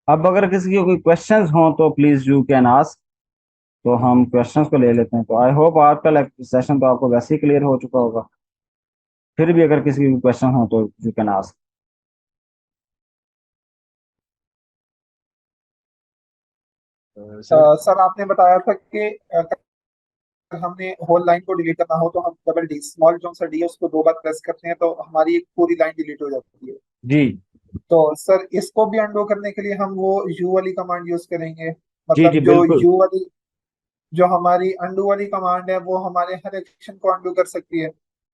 अब अगर किसी की कोई क्वेश्चंस हो तो प्लीज यू कैन आस्क। तो हम क्वेश्चंस को ले लेते हैं। तो आई होप आपका सेशन तो आपको वैसे ही क्लियर हो चुका होगा। फिर भी अगर किसी की क्वेश्चन हो तो you can ask. A, sir. Sir आपने बताया था कि अगर हमने होल लाइन को डिलीट करना हो तो हम डबल डी स्मॉल जो सा डी है उसको दो बार प्रेस करते हैं तो हमारी एक पूरी लाइन डिलीट हो जाती है। जी तो सर इसको भी अंडू करने के लिए हम वो यू वाली कमांड यूज करेंगे। जी जी मतलब जो बिल्कुल। यू वाली जो हमारी अंडू वाली कमांड है वो हमारे हर एक्शन को अंडू कर सकती है।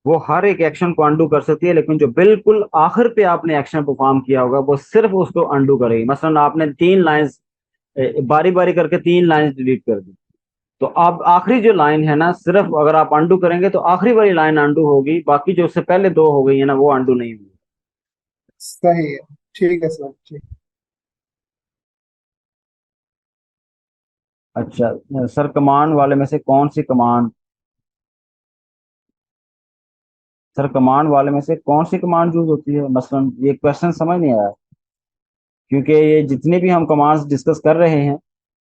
वो हर एक एक्शन को अंडू कर सकती है, लेकिन जो बिल्कुल आखिर पे आपने एक्शन परफॉर्म किया होगा वो सिर्फ उसको अंडू करेगी। मसलन आपने तीन लाइंस बारी बारी करके तीन लाइंस डिलीट कर दी, तो अब आखिरी जो लाइन है ना, सिर्फ अगर आप अंडू करेंगे तो आखिरी वाली लाइन अंडू होगी, बाकी जो उससे पहले दो हो गई है ना वो अंडू नहीं होगी। सही है। ठीक है सर ठीक। अच्छा सर, कमांड वाले में से कौन सी कमांड, सर कमांड वाले में से कौन सी कमांड यूज होती है? मसलन ये क्वेश्चन समझ नहीं आया, क्योंकि ये जितने भी हम कमांड्स डिस्कस कर रहे हैं,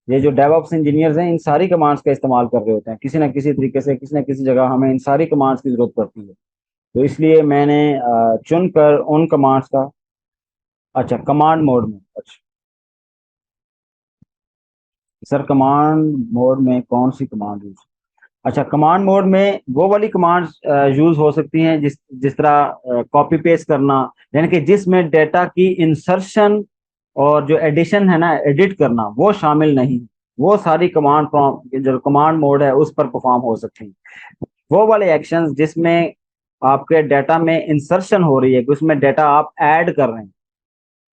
ये जो डेवऑप्स इंजीनियर्स हैं इन सारी कमांड्स का इस्तेमाल कर रहे होते हैं किसी ना किसी तरीके से, किसी ना किसी जगह हमें इन सारी कमांड्स की जरूरत पड़ती है। तो इसलिए मैंने चुन कर उन कमांड्स का। अच्छा, कमांड मोड में। अच्छा सर, कमांड मोड में कौन सी कमांड यूज? अच्छा, कमांड मोड में वो वाली कमांड्स यूज हो सकती हैं जिस जिस तरह कॉपी पेस्ट करना, यानी कि जिसमें डेटा की इंसर्शन और जो एडिशन है ना, एडिट करना, वो शामिल नहीं। वो सारी कमांड जो कमांड मोड है उस पर परफॉर्म हो सकती हैं। वो वाले एक्शंस जिसमें आपके डाटा में इंसर्शन हो रही है, कि उसमें डाटा आप ऐड कर रहे हैं,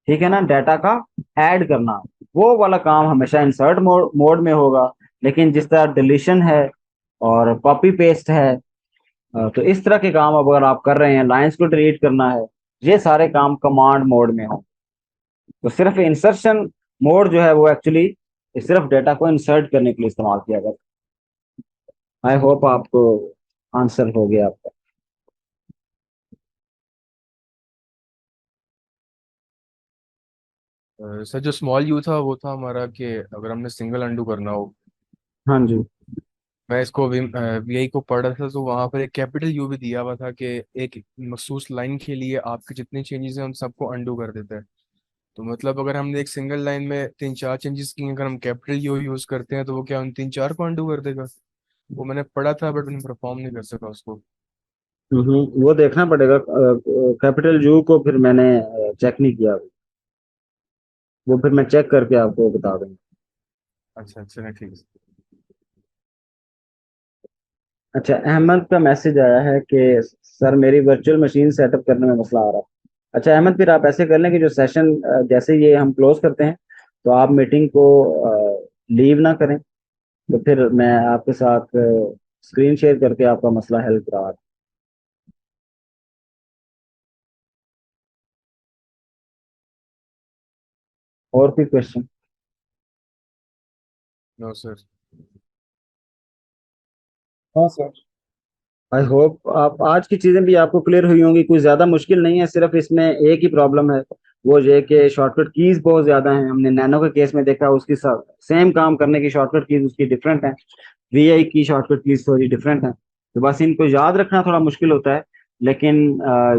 ठीक है ना, डाटा का ऐड करना, वो वाला काम हमेशा इंसर्ट मोड में होगा। लेकिन जिस तरह डिलीशन है और कॉपी पेस्ट है, तो इस तरह के काम अगर आप कर रहे हैं, लाइंस को डिलीट करना है, ये सारे काम कमांड मोड में हो। तो सिर्फ इंसर्शन मोड जो है वो एक्चुअली सिर्फ डेटा को इंसर्ट करने के लिए इस्तेमाल किया जाता है। आई होप आपको आंसर हो गया आपका। सर जो स्मॉल यू था वो था हमारा कि अगर हमने सिंगल अंडू करना हो। हाँ जी। मैं इसको वीआई को पढ़ रहा था तो वहां पर एक कैपिटल यू भी दिया हुआ था कि एक मखसूस लाइन के लिए आपके जितने चेंजेस हैं उन सबको अंडू कर देता है। तो मतलब अगर हमने एक सिंगल लाइन में तीन चार चेंजेस किए, अगर हम कैपिटल यू यूज करते हैं तो वो क्या उन तीन चार को अंडू कर देगा? वो मैंने पढ़ा था बट मैंने परफॉर्म नहीं कर सका उसको। वो देखना पड़ेगा। कैपिटल यू को फिर मैंने चेक नहीं किया, वो फिर मैं चेक करके आपको बता दूंगा। अच्छा अच्छा ठीक है। अच्छा, अहमद का मैसेज आया है कि सर मेरी वर्चुअल मशीन सेटअप करने में मसला आ रहा है। अच्छा अहमद, फिर आप ऐसे कर लें कि जो सेशन जैसे ये हम क्लोज करते हैं, तो आप मीटिंग को लीव ना करें, तो फिर मैं आपके साथ स्क्रीन शेयर करके आपका मसला हेल्प करा। और कोई क्वेश्चन? No sir. हाँ सर। आई होप आप आज की चीजें भी आपको क्लियर हुई होंगी, कुछ ज्यादा मुश्किल नहीं है, सिर्फ इसमें एक ही प्रॉब्लम है, वो ये कि शॉर्टकट कीज बहुत ज्यादा हैं। हमने नैनो के केस में देखा, उसकी सेम काम करने की शॉर्टकट कीज उसकी डिफरेंट है, वीआई की शॉर्टकट कीज थोड़ी डिफरेंट है। तो बस इनको याद रखना थोड़ा मुश्किल होता है, लेकिन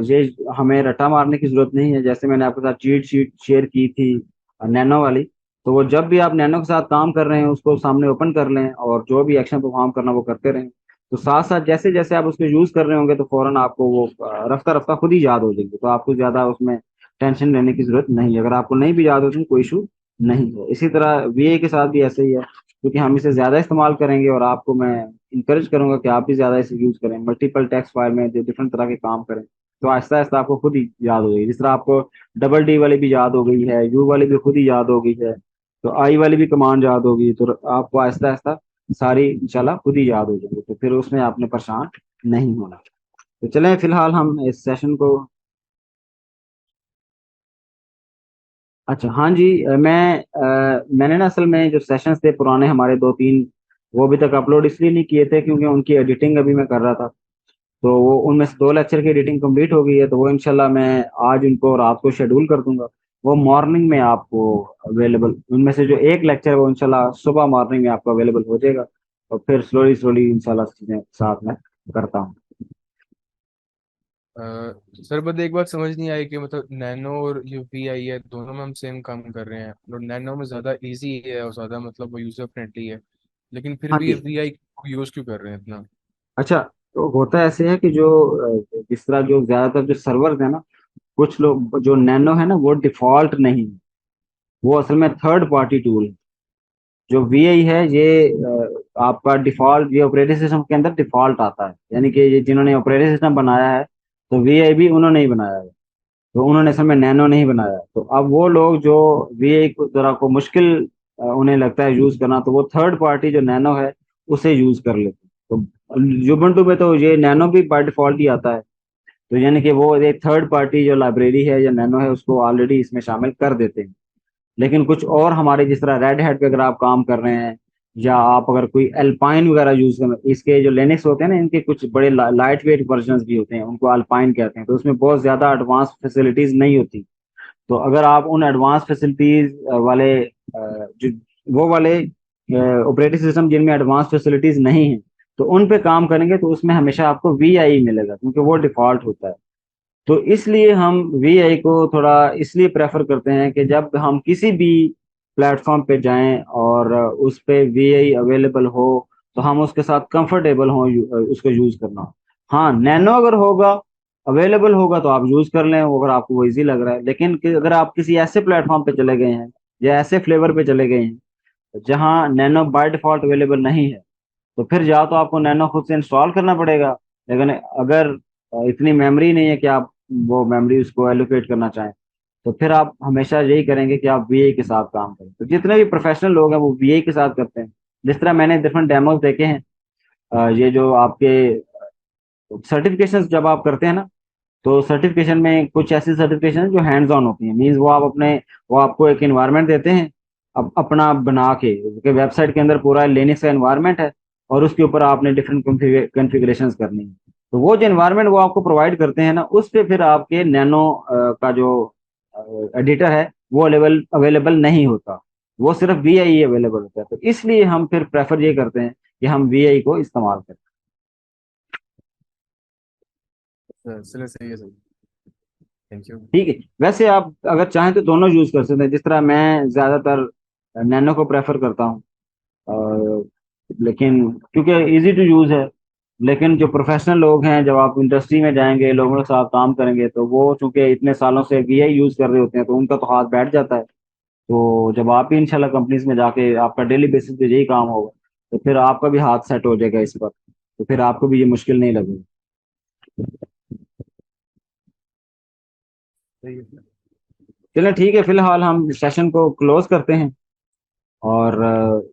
ये हमें रट्टा मारने की जरूरत नहीं है। जैसे मैंने आपके साथ चीट शीट शेयर की थी नैनो वाली, तो वो जब भी आप नैनो के साथ काम कर रहे हैं उसको सामने ओपन कर लें और जो भी एक्शन परफॉर्म करना वो करते रहें। तो साथ साथ जैसे जैसे आप उसको यूज कर रहे होंगे तो फौरन आपको वो रफ्ता रफ्ता खुद ही याद हो जाएगी, तो आपको ज्यादा उसमें टेंशन लेने की जरूरत नहीं है। अगर आपको नहीं भी याद होती कोई इशू नहीं है। इसी तरह वीए के साथ भी ऐसे ही है, क्योंकि हम इसे ज्यादा इस्तेमाल करेंगे और आपको मैं इंकरेज करूंगा कि आप भी ज्यादा इसे यूज करें, मल्टीपल टेक्स्ट फाइल में जो डिफरेंट तरह के काम करें। तो आहिस्ता आहिस्ता आपको खुद ही याद हो जाएगी। जिस तरह आपको डबल डी वाली भी याद हो गई है, यू वाली भी खुद ही याद हो गई है, तो आई वाली भी कमांड याद होगी, तो आपको आहिस्ता आहिस्ता सारी इंशाल्लाह खुद ही याद हो जाएंगे, तो फिर उसमें आपने परेशान नहीं होना। तो चलें फिलहाल हम इस सेशन को। अच्छा हाँ जी, मैंने ना असल में जो सेशंस थे पुराने हमारे दो तीन, वो अभी तक अपलोड इसलिए नहीं किए थे क्योंकि उनकी एडिटिंग अभी मैं कर रहा था। तो वो उनमें से दो लेक्चर की एडिटिंग कंप्लीट हो गई है, तो वो इंशाल्लाह मैं आज उनको रात को शेड्यूल कर दूंगा। वो मॉर्निंग में आपको अवेलेबल, उनमें से जो एक लेक्चर है वो इंशाल्लाह सुबह मॉर्निंग में आपको अवेलेबल हो जाएगा। और फिर स्लोली स्लोली इंशाल्लाह चीजें साथ में करता हूँ। सर बस एक बात समझ नहीं आई कि मतलब नैनो और जो वी आई है दोनों में हम सेम काम कर रहे हैं, और नैनो में ज़्यादा इजी है और ज़्यादा मतलब वो यूज़र फ्रेंडली है, लेकिन फिर हाँ भी जी। वी आई यूज़ क्यों कर रहे हैं इतना? अच्छा, तो होता ऐसे है कि जो जिस तरह जो ज्यादातर जो सर्वर्स है ना, कुछ लोग जो नैनो है ना वो डिफॉल्ट नहीं है, वो असल में थर्ड पार्टी टूल है। जो वीआई है ये आपका डिफॉल्ट, ये ऑपरेटिंग सिस्टम के अंदर डिफॉल्ट आता है, यानी कि ये जिन्होंने ऑपरेटिंग सिस्टम बनाया है तो वीआई भी उन्होंने ही बनाया है, तो उन्होंने असल में नैनो नहीं बनाया। तो अब वो लोग जो वीआई को जरा को मुश्किल उन्हें लगता है यूज करना, तो वो थर्ड पार्टी जो नैनो है उसे यूज कर लेते हैं। तो जुबंटू में तो ये नैनो भी बाय डिफॉल्ट ही आता है, तो यानी कि वो एक थर्ड पार्टी जो लाइब्रेरी है या नैनो है उसको ऑलरेडी इसमें शामिल कर देते हैं। लेकिन कुछ और हमारे जिस तरह रेड हैट पे अगर आप काम कर रहे हैं, या आप अगर कोई अल्पाइन वगैरह यूज कर, इसके जो लिनक्स होते हैं ना इनके कुछ बड़े लाइट वेट वर्जन भी होते हैं, उनको अल्पाइन कहते हैं, तो उसमें बहुत ज्यादा एडवांस फैसिलिटीज नहीं होती। तो अगर आप उन एडवांस फैसिलिटीज वाले जो वो वाले ऑपरेटिंग सिस्टम जिनमें एडवांस फैसिलिटीज नहीं है, तो उन पे काम करेंगे तो उसमें हमेशा आपको वी आई मिलेगा, क्योंकि वो डिफॉल्ट होता है। तो इसलिए हम वीआई को थोड़ा इसलिए प्रेफर करते हैं कि जब हम किसी भी प्लेटफॉर्म पे जाएं और उस पे वीआई अवेलेबल हो, तो हम उसके साथ कंफर्टेबल हों उसको यूज करना। हाँ, नैनो अगर होगा, अवेलेबल होगा तो आप यूज कर लें, वो अगर आपको वो इजी लग रहा है। लेकिन अगर आप किसी ऐसे प्लेटफॉर्म पे चले गए हैं या ऐसे फ्लेवर पे चले गए हैं जहाँ नैनो बाय डिफॉल्ट अवेलेबल नहीं है, तो फिर या तो आपको नैनो खुद से इंस्टॉल करना पड़ेगा। लेकिन अगर इतनी मेमोरी नहीं है कि आप वो मेमोरी उसको एलोकेट करना चाहें, तो फिर आप हमेशा यही करेंगे कि आप वीआई के साथ काम करें। तो जितने भी प्रोफेशनल लोग हैं वो वीआई के साथ करते हैं। जिस तरह मैंने डिफरेंट डेमोज देखे हैं, ये जो आपके सर्टिफिकेशन जब आप करते हैं ना, तो सर्टिफिकेशन में कुछ ऐसी सर्टिफिकेशन जो हैंड्स ऑन होती हैं, मीन्स वो आपको एक इन्वायरमेंट देते हैं अपना बना के वेबसाइट के अंदर पूरा लिनक्स का इन्वायरमेंट है, और उसके ऊपर आपने डिफरेंट कॉन्फ़िगरेशंस करनी है। तो वो जो इन्वायरमेंट वो आपको प्रोवाइड करते हैं ना, उस पे फिर आपके नैनो का जो एडिटर है वो अवेलेबल नहीं होता, वो सिर्फ वीआई अवेलेबल होता है। तो इसलिए हम फिर प्रेफर ये करते हैं कि हम वीआई को इस्तेमाल करें। चलो सही है सर, थैंक यू। ठीक है, वैसे आप अगर चाहें तो दोनों यूज कर सकते हैं, जिस तरह मैं ज्यादातर नैनो को प्रेफर करता हूँ, और लेकिन क्योंकि इजी टू यूज है। लेकिन जो प्रोफेशनल लोग हैं, जब आप इंडस्ट्री में जाएंगे लोगों के साथ काम करेंगे, तो वो चूंकि इतने सालों से वीआई यूज कर रहे होते हैं तो उनका तो हाथ बैठ जाता है। तो जब आप भी इंशाल्लाह कंपनीज में जाके आपका डेली बेसिस पे यही काम होगा, तो फिर आपका भी हाथ सेट हो जाएगा इस पर, तो फिर आपको भी ये मुश्किल नहीं लगेगी। सही है सर। चलें ठीक है, फिलहाल हम सेशन को क्लोज करते हैं, और